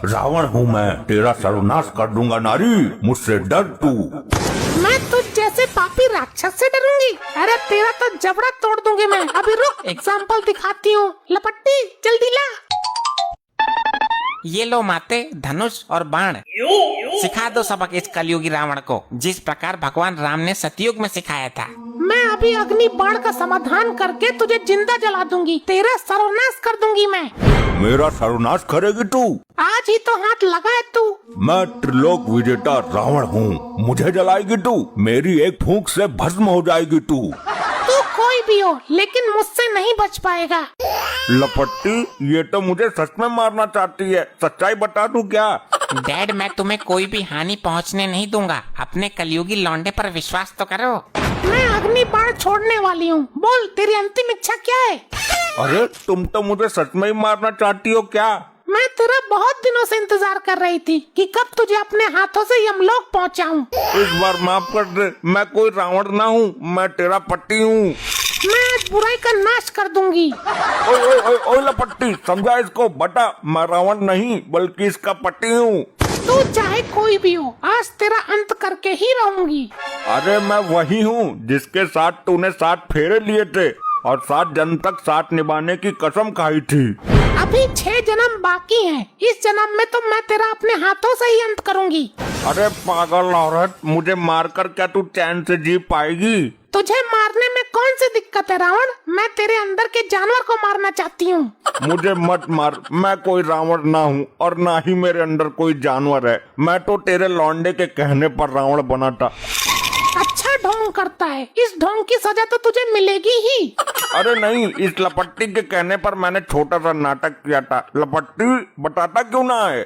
रावण हूँ मैं, तेरा सर्वनाश कर दूंगा नारी, मुझसे डर तू। मैं तुझ जैसे पापी राक्षस से डरूंगी? अरे तेरा तो जबड़ा तोड़ दूंगी मैं। अभी रुक, एग्जाम्पल दिखाती हूँ। लपट्टी जल्दी ला। ये लो माते, धनुष और बाण। सिखा दो सबक इस कलयुगी रावण को, जिस प्रकार भगवान राम ने सतयुग में सिखाया था। मैं अभी अग्नि बाण का समाधान करके तुझे जिंदा जला दूंगी, तेरा सर्वनाश कर दूंगी मैं। मेरा सर्वनाश करेगी तू? आज ही तो हाथ लगाए तू। मैं त्रिलोक विजेता रावण हूँ, मुझे जलाएगी तू? मेरी एक फूंक से भस्म हो जाएगी तू। तू कोई भी हो, लेकिन मुझसे नहीं बच पाएगा। लपट्टी, ये तो मुझे सच में मारना चाहती है, सच्चाई बता दूं क्या? डैड, मैं तुम्हें कोई भी हानि पहुंचने नहीं दूंगा। अपने कलयुगी लौंडे पर विश्वास तो करो। मैं अग्नि बाण छोड़ने वाली हूँ। बोल, तेरी अंतिम इच्छा क्या है? अरे तुम तो मुझे सच में ही मारना चाहती हो क्या? मैं तेरा बहुत दिनों से इंतजार कर रही थी कि कब तुझे अपने हाथों से यमलोक पहुंचाऊं। इस बार माफ कर दे, मैं कोई रावण ना हूँ, मैं तेरा पति हूँ। मैं आज बुराई का नाश कर दूंगी। ओए ओए ओए ओए लपट्टी, समझा इसको बता, मैं रावण नहीं बल्कि इसका पति हूँ। तू चाहे कोई भी हो, आज तेरा अंत करके ही रहूंगी। अरे मैं वही हूँ जिसके साथ तूने 7 फेरे लिए थे और 7 जन्म तक साथ निभाने की कसम खाई थी। अभी 6 जन्म बाकी हैं। इस जन्म में तो मैं तेरा अपने हाथों से ही अंत करूंगी। अरे पागल औरत, मुझे मारकर क्या तू चैन से जी पाएगी? तुझे मारने में कौन सी दिक्कत है रावण? मैं तेरे अंदर के जानवर को मारना चाहती हूँ। मुझे मत मार, मैं कोई रावण ना हूँ और ना ही मेरे अंदर कोई जानवर है। मैं तो तेरे लौंडे के कहने पर रावण बना था। अच्छा ढोंग करता है, इस ढोंग की सजा तो तुझे मिलेगी ही। अरे नहीं, इस लपट्टी के कहने पर मैंने छोटा सा नाटक किया था। लपट्टी, बताता क्यों ना है?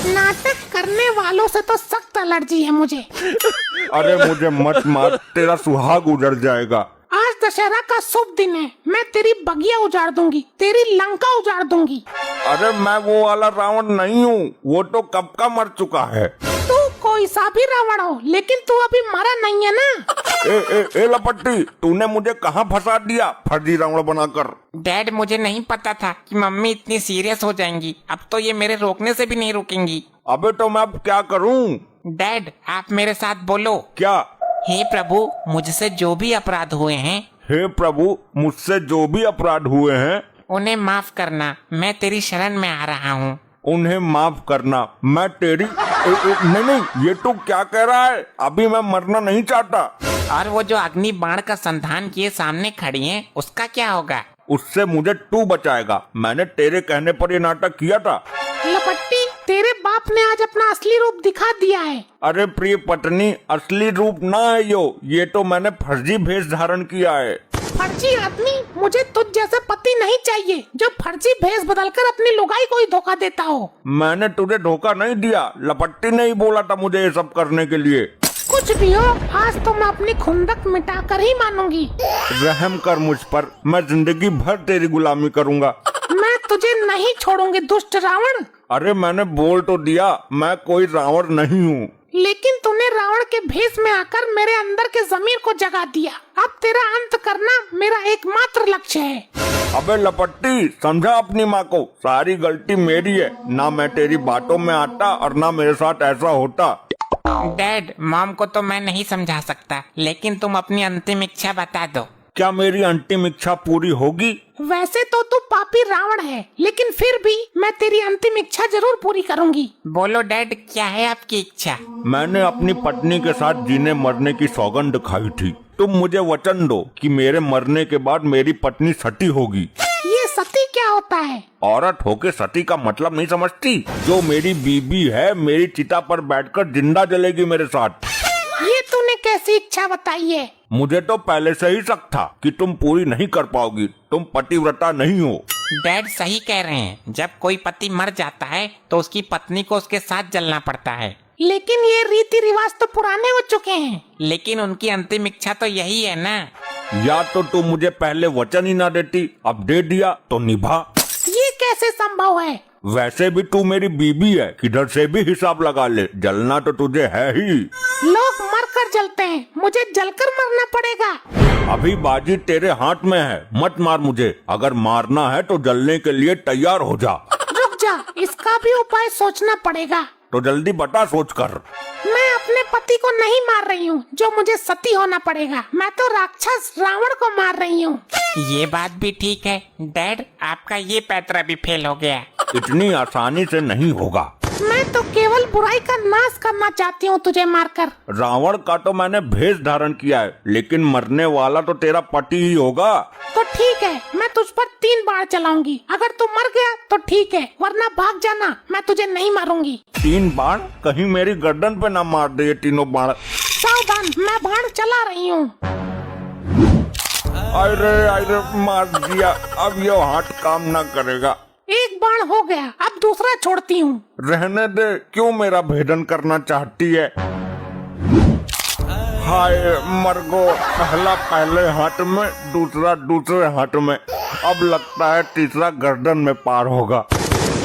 नाटक करने वालों से तो सख्त एलर्जी है मुझे। अरे मुझे मत मार, तेरा सुहाग उजड़ जाएगा। आज दशहरा का शुभ दिन है, मैं तेरी बगिया उजाड़ दूंगी, तेरी लंका उजाड़ दूंगी। अरे मैं वो वाला रावण नहीं हूँ, वो तो कब का मर चुका है। तू कोई सा भी रावण हो, लेकिन तू अभी मरा नहीं है ना। ए लपट्टी, तूने मुझे कहाँ फंसा दिया फर्जी रावण बनाकर? डैड, मुझे नहीं पता था कि मम्मी इतनी सीरियस हो जाएंगी। अब तो ये मेरे रोकने से भी नहीं रुकेंगी। अबे तो मैं अब क्या करूँ? डैड, आप मेरे साथ बोलो। क्या? हे प्रभु, मुझसे जो भी अपराध हुए हैं, हे प्रभु, मुझसे जो भी अपराध हुए हैं उन्हें माफ करना। मैं तेरी शरण में आ रहा हूँ। उन्हें माफ करना। मैं तेरी नहीं, ये तू क्या कह रहा है? अभी मैं मरना नहीं चाहता। और वो जो अग्नि बाण का संधान किए सामने खड़ी हैं, उसका क्या होगा? उससे मुझे तू बचाएगा। मैंने तेरे कहने पर ये नाटक किया था। लपट्टी, तेरे बाप ने आज अपना असली रूप दिखा दिया है। अरे प्रिय पत्नी, असली रूप ना है ये तो मैंने फर्जी भेष धारण किया है। फर्जी आदमी, मुझे तुझ जैसा पति नहीं चाहिए जो फर्जी भेष बदलकर अपनी लुगाई को ही धोखा देता हो। मैंने तुझे धोखा नहीं दिया, लपट्टी ने ही बोला था मुझे ये सब करने के लिए। कुछ भी हो, आज तो मैं अपनी खुंदक मिटा कर ही मानूंगी। रहम कर मुझ पर, मैं जिंदगी भर तेरी गुलामी करूंगा। मैं तुझे नहीं छोड़ूंगी दुष्ट रावण। अरे मैंने बोल तो दिया, मैं कोई रावण नहीं हूँ। लेकिन तूने रावण के भेष में आकर मेरे अंदर के ज़मीर को जगा दिया। अब तेरा अंत करना मेरा एकमात्र लक्ष्य है। अबे लपट्टी, समझा अपनी माँ को, सारी गलती मेरी है। ना मैं तेरी बातों में आता और ना मेरे साथ ऐसा होता। डैड, मॉम को तो मैं नहीं समझा सकता, लेकिन तुम अपनी अंतिम इच्छा बता दो। क्या मेरी अंतिम इच्छा पूरी होगी? वैसे तो तू पापी रावण है, लेकिन फिर भी मैं तेरी अंतिम इच्छा जरूर पूरी करूंगी। बोलो डैड, क्या है आपकी इच्छा? मैंने अपनी पत्नी के साथ जीने मरने की सौगंध खाई थी। तुम मुझे वचन दो कि मेरे मरने के बाद मेरी पत्नी सती होगी। ये सती क्या होता है? औरत होके सती का मतलब नहीं समझती? जो मेरी बीबी है, मेरी चिता पर बैठकर जिंदा जलेगी मेरे साथ। ये तूने कैसी इच्छा बताई है? मुझे तो पहले से ही शक था कि तुम पूरी नहीं कर पाओगी। तुम पतिव्रता नहीं हो। डैड सही कह रहे हैं, जब कोई पति मर जाता है तो उसकी पत्नी को उसके साथ जलना पड़ता है। लेकिन ये रीति रिवाज तो पुराने हो चुके हैं। लेकिन उनकी अंतिम इच्छा तो यही है ना। या तो तुम मुझे पहले वचन ही ना देती, अब दे दिया तो निभा। ये कैसे संभव है? वैसे भी तू मेरी बीबी है, किधर से भी हिसाब लगा ले, जलना तो तुझे है ही। लोग मरकर जलते हैं, मुझे जलकर मरना पड़ेगा। अभी बाजी तेरे हाथ में है, मत मार मुझे। अगर मारना है तो जलने के लिए तैयार हो जा। रुक जा, इसका भी उपाय सोचना पड़ेगा। तो जल्दी बता सोच कर। मैं अपने पति को नहीं मार रही हूँ जो मुझे सती होना पड़ेगा, मैं तो राक्षस रावण को मार रही हूँ। ये बात भी ठीक है डैड, आपका ये पैतरा भी फेल हो गया। इतनी आसानी से नहीं होगा। मैं तो केवल बुराई का नाश करना चाहती हूँ तुझे मारकर। रावण का तो मैंने भेष धारण किया है, लेकिन मरने वाला तो तेरा पति ही होगा। तो ठीक है, मैं तुझ पर 3 बाण चलाऊंगी। अगर तू मर गया तो ठीक है, वरना भाग जाना, मैं तुझे नहीं मारूंगी। 3 बाण? कहीं मेरी गर्दन पे ना मार दे ये तीनों बाण। सावधान, मैं बाण चला रही हूँ। अरे मार दिया, अब ये हाथ काम ना करेगा। एक बाण हो गया, अब दूसरा छोड़ती हूँ। रहने दे, क्यों मेरा भेदन करना चाहती है? हाय मरगो, पहला पहले हाथ में, दूसरा दूसरे हाथ में, अब लगता है तीसरा गर्दन में पार होगा।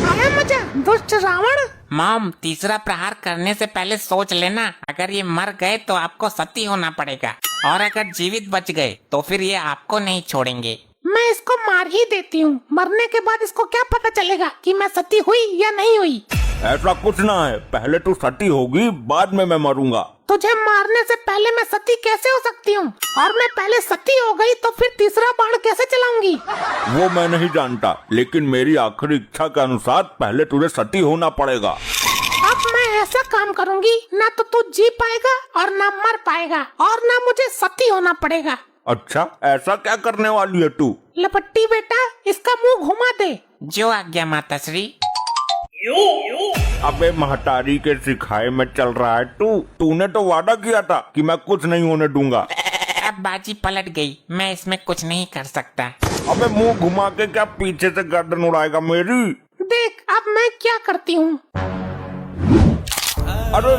आया मजा दुष्ट रावण। मॉम, तीसरा प्रहार करने से पहले सोच लेना, अगर ये मर गए तो आपको सती होना पड़ेगा, और अगर जीवित बच गए तो फिर ये आपको नहीं छोड़ेंगे। मैं इसको मार ही देती हूँ, मरने के बाद इसको क्या पता चलेगा कि मैं सती हुई या नहीं हुई। ऐसा कुछ ना है, पहले तू सती होगी, बाद में मैं मरूंगा। तुझे मारने से पहले मैं सती कैसे हो सकती हूँ? और मैं पहले सती हो गई तो फिर तीसरा बाण कैसे चलाऊंगी? वो मैं नहीं जानता, लेकिन मेरी आखिरी इच्छा के अनुसार पहले तुझे सती होना पड़ेगा। अब मैं ऐसा काम करूंगी, ना तो तू जी पाएगा और ना मर पाएगा, और ना मुझे सती होना पड़ेगा। अच्छा, ऐसा क्या करने वाली है तू? लपट्टी बेटा, इसका मुंह घुमा दे। जो आज्ञा माता श्री। अबे महतारी के सिखाए में चल रहा है तूने तो वादा किया था कि मैं कुछ नहीं होने दूंगा। अब बाजी पलट गई, मैं इसमें कुछ नहीं कर सकता। अबे मुंह घुमा के क्या पीछे से गर्दन उड़ाएगा मेरी? देख अब मैं क्या करती हूँ। अरे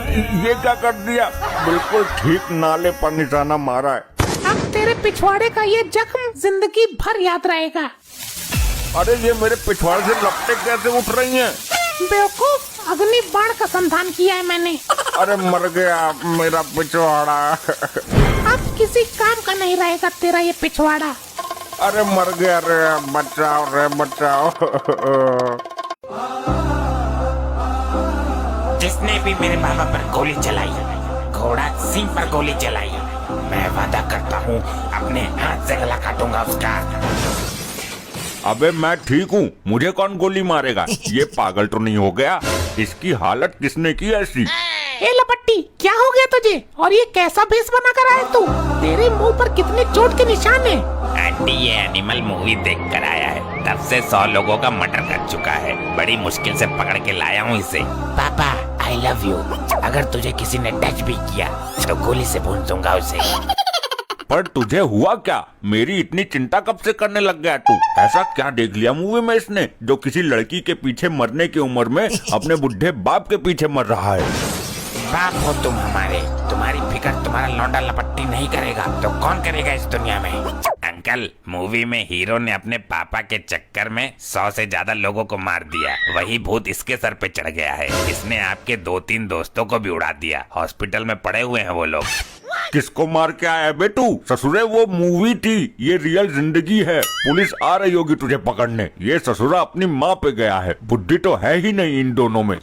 ये क्या कर दिया? बिल्कुल ठीक नाले पर निशाना मारा है। अब तेरे पिछवाड़े का ये जख्म जिंदगी भर याद रहेगा। अरे ये मेरे पिछवाड़े से लपटें कैसे उठ रही हैं? बेवकूफ, अग्नि बाण का संधान किया है मैंने। अरे मर गया मेरा पिछवाड़ा। अब किसी काम का नहीं रहेगा तेरा ये पिछवाड़ा। अरे मर गया रे, बचाओ रे बचाओ। जिसने भी मेरे बाबा पर गोली चलाई, घोड़ा सिंह पर गोली चलाई, मैं वादा करता हूँ अपने हाथ से गला काटूंगा उसका। अबे मैं ठीक हूँ, मुझे कौन गोली मारेगा? ये पागल तो नहीं हो गया? इसकी हालत किसने की ऐसी? ए लपट्टी, क्या हो गया तुझे? और ये कैसा भेष बना कर आया तू? तेरे मुंह पर कितने चोट के निशान हैं? आंटी ये एनिमल मूवी देख कर आया है, तब से 100 लोगों का मर्डर कर चुका है, बड़ी मुश्किल से पकड़ के लाया हूँ इसे। पापा आई लव यू, अगर तुझे किसी ने टच भी किया तो गोली से भून दूंगा उसे। पर तुझे हुआ क्या? मेरी इतनी चिंता कब से करने लग गया तू? ऐसा क्या देख लिया मूवी में इसने जो किसी लड़की के पीछे मरने की उम्र में अपने बुढ़े बाप के पीछे मर रहा है? बाप हो तुम हमारे, तुम्हारी फिक्र तुम्हारा लौंडा लपट्टी नहीं करेगा तो कौन करेगा इस दुनिया में? अंकल, मूवी में हीरो ने अपने पापा के चक्कर में 100 से ज्यादा लोगों को मार दिया, वही भूत इसके सर पे चढ़ गया है। इसने आपके 2-3 दोस्तों को भी उड़ा दिया, हॉस्पिटल में पड़े हुए हैं वो लोग। किसको मार के आया बेटू? ससुरे वो मूवी थी, ये रियल जिंदगी है। पुलिस आ रही होगी तुझे पकड़ने। ये ससुरा अपनी माँ पे गया है, बुद्धि तो है ही नहीं इन दोनों में।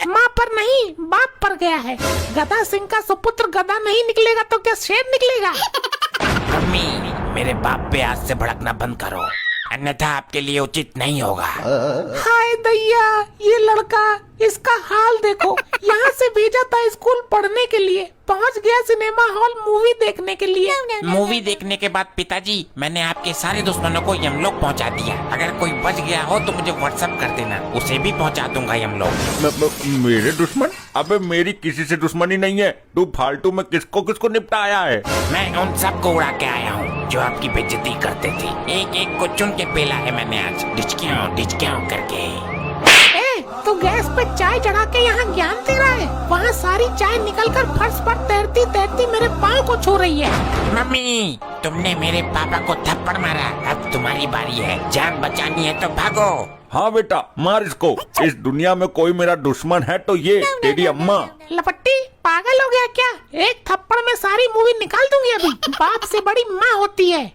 माँ पर नहीं, बाप पर गया है। गदा सिंह का सुपुत्र गदा नहीं निकलेगा तो क्या शेर निकलेगा? मम्मी, मेरे बाप पे आज से भड़कना बंद करो, अन्यथा आपके लिए उचित नहीं होगा। हाय दैया, ये लड़का, इसका हाल देखो। यहाँ से भेजा था स्कूल पढ़ने के लिए, पहुँच गया सिनेमा हॉल मूवी देखने के लिए। मूवी देखने के बाद पिताजी, मैंने आपके सारे दुश्मनों को यमलोक पहुँचा दिया। अगर कोई बच गया हो तो मुझे व्हाट्सएप कर देना, उसे भी पहुँचा दूंगा यमलोक। मेरे दुश्मन? अबे मेरी किसी से दुश्मनी नहीं है। तू फालतू में किसको किसको निपटाया है? मैं उन सबको उड़ा के आया हूँ जो आपकी बेइज्जती करते थे। एक एक को चुन के पेला है मैंने आज, डिचक्याओं करके। तो गैस पे चाय चढ़ा के यहाँ ज्ञान दे रहा है, वहाँ सारी चाय निकलकर फर्श पर तैरती तैरती मेरे पाँव को छू रही है। मम्मी, तुमने मेरे पापा को थप्पड़ मारा, अब तुम्हारी बारी है। जान बचानी है तो भागो। हाँ बेटा, मार इसको। इस दुनिया में कोई मेरा दुश्मन है तो ये तेरी अम्मा। लपट्टी, पागल हो गया क्या? एक थप्पड़ में सारी मूवी निकाल दूंगी अभी। बाप से बड़ी माँ होती है।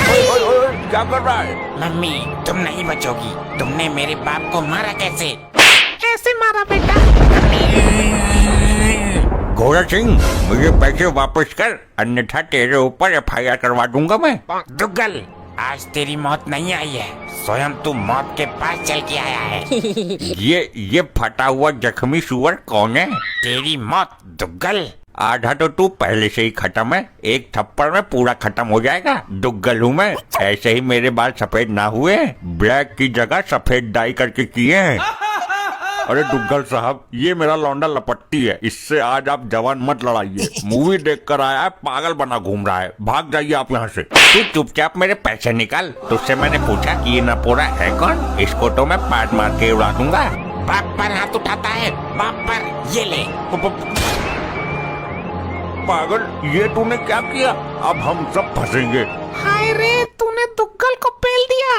ओए, ओए, ओए, क्या कर रहा है? मम्मी, तुम नहीं बचोगी। तुमने मेरे बाप को मारा कैसे? ऐसे मारा बेटा। घोड़ा सिंह, मुझे पैसे वापस कर, अन्यथा तेरे ऊपर FIR करवा दूंगा मैं। दुग्गल, आज तेरी मौत नहीं आई है, स्वयं तू मौत के पास चल के आया है। ये फटा हुआ जख्मी सुअर कौन है? तेरी मौत दुग्गल। आधा तो तू पहले से ही खत्म है, एक थप्पड़ में पूरा खत्म हो जाएगा। दुग्गल हूँ मैं। ऐसे ही मेरे बाल सफेद ना हुए, ब्लैक की जगह सफेद डाई करके किए हैं। अरे दुग्गल साहब, ये मेरा लौंडा लपट्टी है, इससे आज आप जवान मत लड़ाइए। मूवी देख कर आया है, पागल बना घूम रहा है, भाग जाइए आप यहाँ से। तू चुपचाप मेरे पैसे निकाल। तुझसे मैंने पूछा कि ये नपोरा है कौन? इसको तो मैं पाट मार के उड़ा दूंगा। बाप पर हाथ उठाता है, बाप पर। ये ले। पागल, ये तूने क्या किया? अब हम सब फंसेंगे। हाय रे, तूने दुग्गल को पेल दिया।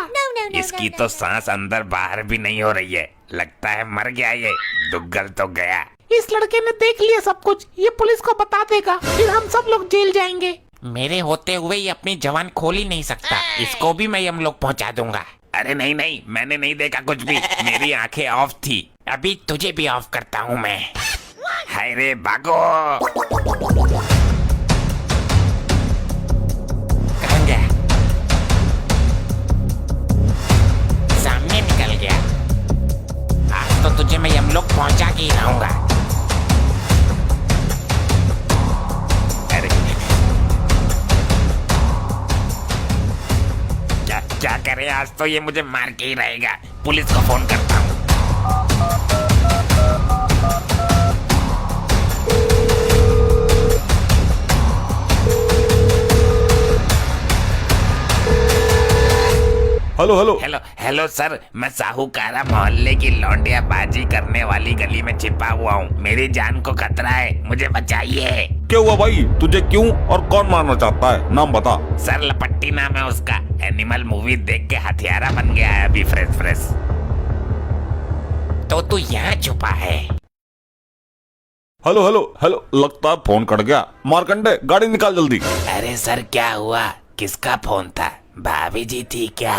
इसकी तो सांस अंदर बाहर भी नहीं हो रही है, लगता है मर गया ये। दुग्गल तो गया। इस लड़के ने देख लिया सब कुछ, ये पुलिस को बता देगा, फिर हम सब लोग जेल जाएंगे। मेरे होते हुए ये अपनी जवान खोल ही नहीं सकता, इसको भी मैं हम लोग पहुंचा दूंगा। अरे नहीं नहीं, मैंने नहीं देखा कुछ भी, मेरी आंखें ऑफ थी। अभी तुझे भी ऑफ करता हूँ मैं। हाय रे, भागो। कहाँ गया? सामने निकल गया। आज तो तुझे मैं हम लोग पहुंचा के ही रहूंगा। अरे क्या करे, आज तो ये मुझे मार के ही रहेगा। पुलिस को फोन करता हूँ। Hello hello hello hello sir, मैं साहूकारा मोहल्ले की लौंडिया बाजी करने वाली गली में छिपा हुआ हूँ। मेरी जान को खतरा है, मुझे बचाइए। क्या हुआ भाई? तुझे क्यों और कौन मारना चाहता है? नाम बता। सर लपट्टी नाम है उसका। एनिमल मूवी देख के हथियारा बन गया है अभी फ्रेश। तो तू यहाँ छुपा है? हेलो हेलो हेलो, लगता है फोन कट गया। मारकंडे, गाड़ी निकाल जल्दी। अरे सर क्या हुआ? किसका फोन था? भाभी जी थी क्या?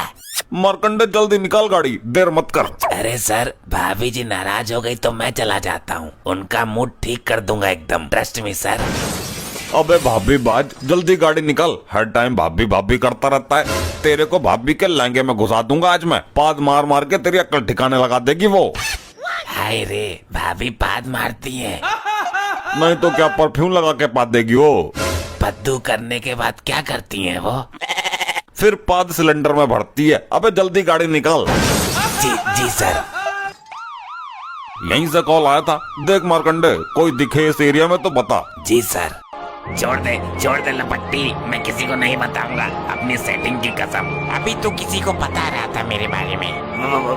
मारकंडे जल्दी निकाल गाड़ी, देर मत कर। अरे सर, भाभी जी नाराज हो गई तो मैं चला जाता हूँ, उनका मूड ठीक कर दूंगा एकदम, ट्रस्ट मी सर। अबे भाभी बाज, जल्दी गाड़ी निकाल। हर टाइम भाभी भाभी करता रहता है। तेरे को भाभी के लहंगे में घुसा दूंगा आज मैं। पाद मार मार के तेरी अक्ल ठिकाने लगा देगी वो। हाय रे, भाभी पाद मारती है? नहीं तो क्या परफ्यूम लगा के पाद देगी वो। पद्दू करने के बाद क्या करती है वो? फिर पाद सिलेंडर में भरती है। अबे जल्दी गाड़ी निकाल। जी सर। यहीं से कॉल आया था। देख मारकंडे, कोई दिखे इस एरिया में तो बता। जी सर। छोड़ दे लपट्टी, मैं किसी को नहीं बताऊंगा, अपनी सेटिंग की कसम। अभी तो किसी को बता रहा था मेरे बारे में।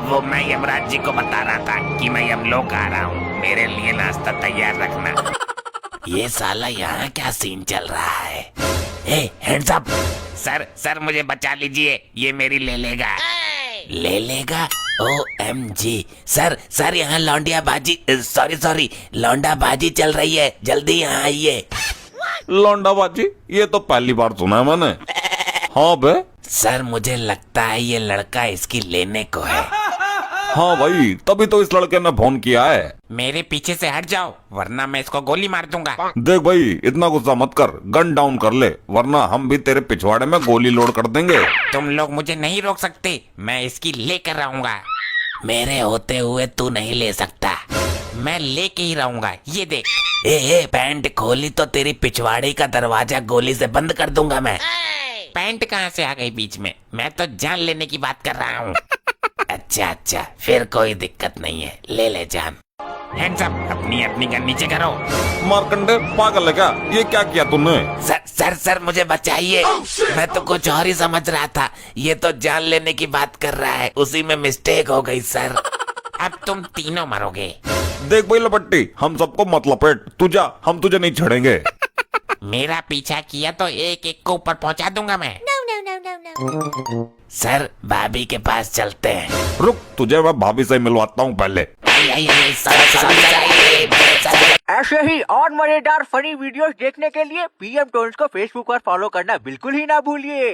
वो मैं यमराज जी को बता रहा था कि मैं यमलोक आ रहा हूँ, मेरे लिए नाश्ता तैयार रखना। ये साला यहाँ क्या सीन चल रहा है? Hands up. सर मुझे बचा लीजिए, ये मेरी ले लेगा। OMG। सर यहाँ लौंडिया बाजी, सॉरी लौंडा बाजी चल रही है, जल्दी यहाँ आइए। लौंडाबाजी? ये तो पहली बार सुना है मैंने। हाँ बे। सर मुझे लगता है ये लड़का इसकी लेने को है। हाँ भाई, तभी तो इस लड़के ने फोन किया है। मेरे पीछे से हट जाओ, वरना मैं इसको गोली मार दूंगा। देख भाई, इतना गुस्सा मत कर, गन डाउन कर ले, वरना हम भी तेरे पिछवाड़े में गोली लोड कर देंगे। तुम लोग मुझे नहीं रोक सकते, मैं इसकी लेकर रहूंगा। मेरे होते हुए तू नहीं ले सकता, मैं लेके ही रहूंगा। ये देख। पैंट खोली तो तेरी पिछवाड़ी का दरवाजा गोली से बंद कर दूंगा मैं। पैंट कहाँ से आ गई बीच में? मैं तो जान लेने की बात कर रहा हूँ। अच्छा, फिर कोई दिक्कत नहीं है, ले जान। हैंड्स अप, अपनी गन नीचे करो। मारकंडे पागल है क्या? ये क्या किया तूने? सर मुझे बचाइए। मैं तो कुछ और ही समझ रहा था, ये तो जान लेने की बात कर रहा है, उसी में मिस्टेक हो गई सर। अब तुम तीनों मरोगे। देख भाई लपट्टी, हम सबको मत लपेट, तू जा, हम तुझे नहीं छेड़ेंगे। मेरा पीछा किया तो एक एक को ऊपर पहुंचा दूंगा मैं। सर भाभी के पास चलते हैं। रुक, तुझे मैं भाभी से मिलवाता हूँ पहले। ऐसे ही और मजेदार फनी वीडियोस देखने के लिए PM टोन्स को फेसबुक पर फॉलो करना बिल्कुल ही ना भूलिए।